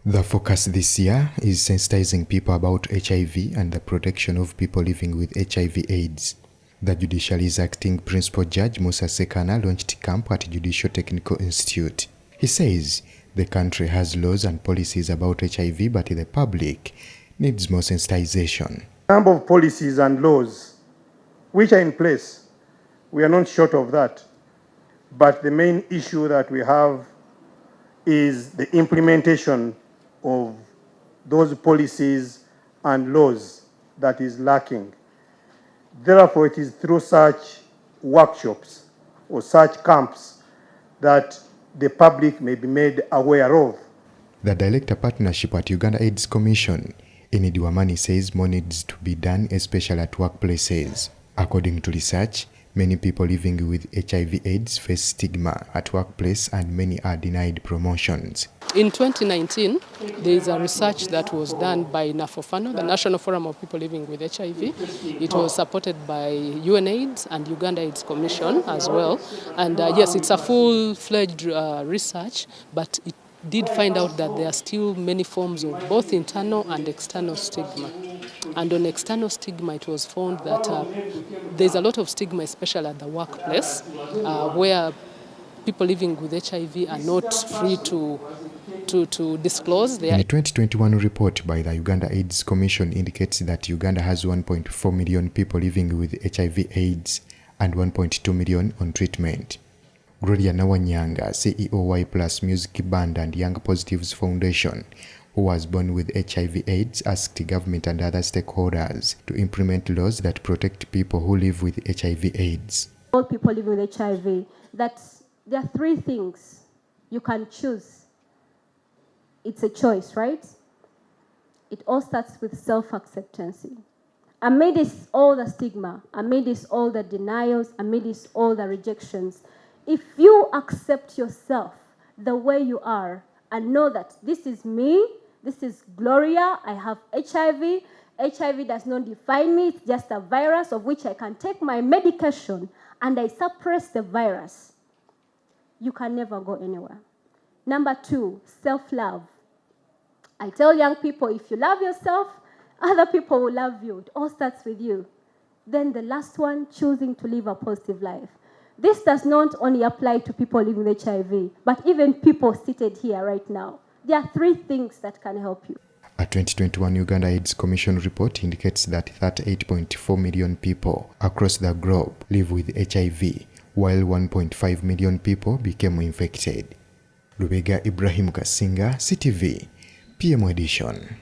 The focus this year is sensitizing people about HIV and the protection of people living with HIV/AIDS. The Judiciary's acting principal judge Musa Sekana launched camp at Judicial Technical Institute. He says the country has laws and policies about HIV, but the public needs more sensitization. A number of policies and laws which are in place, we are not short of that. But the main issue that we have is the implementation of those policies and laws that is lacking. Therefore, it is through such workshops or such camps that the public may be made aware of. The Director Partnership at Uganda AIDS Commission, Enid Wamani, says more needs to be done, especially at workplaces. According to research, many people living with HIV/AIDS face stigma at workplace and many are denied promotions. In 2019, there is a research that was done by NAFOFANO, the National Forum of People Living with HIV. It was supported by UNAIDS and Uganda AIDS Commission as well. And yes, it's a full-fledged research, but it did find out that there are still many forms of both internal and external stigma. And on external stigma, it was found that there's a lot of stigma, especially at the workplace, where people living with HIV are not free to disclose their... In a 2021 report by the Uganda AIDS Commission indicates that Uganda has 1.4 million people living with HIV/AIDS and 1.2 million on treatment. Gloria Nawanyanga, CEO Y Plus Music Band and Young Positives Foundation, who was born with HIV/AIDS, asked government and other stakeholders to implement laws that protect people who live with HIV/AIDS. All people living with HIV, that there are three things you can choose. It's a choice, right? It all starts with self-acceptance. Amidst all the stigma, amidst all the denials, amidst all the rejections, if you accept yourself the way you are and know that this is me, this is Gloria, I have HIV, HIV does not define me, it's just a virus of which I can take my medication and I suppress the virus, you can never go anywhere. Number two, self-love. I tell young people, if you love yourself, other people will love you. It all starts with you. Then the last one, choosing to live a positive life. This does not only apply to people living with HIV, but even people seated here right now. There are three things that can help you. A 2021 Uganda AIDS Commission report indicates that 38.4 million people across the globe live with HIV, while 1.5 million people became infected. Lubega Ibrahim Kasinga, CTV, PM Edition.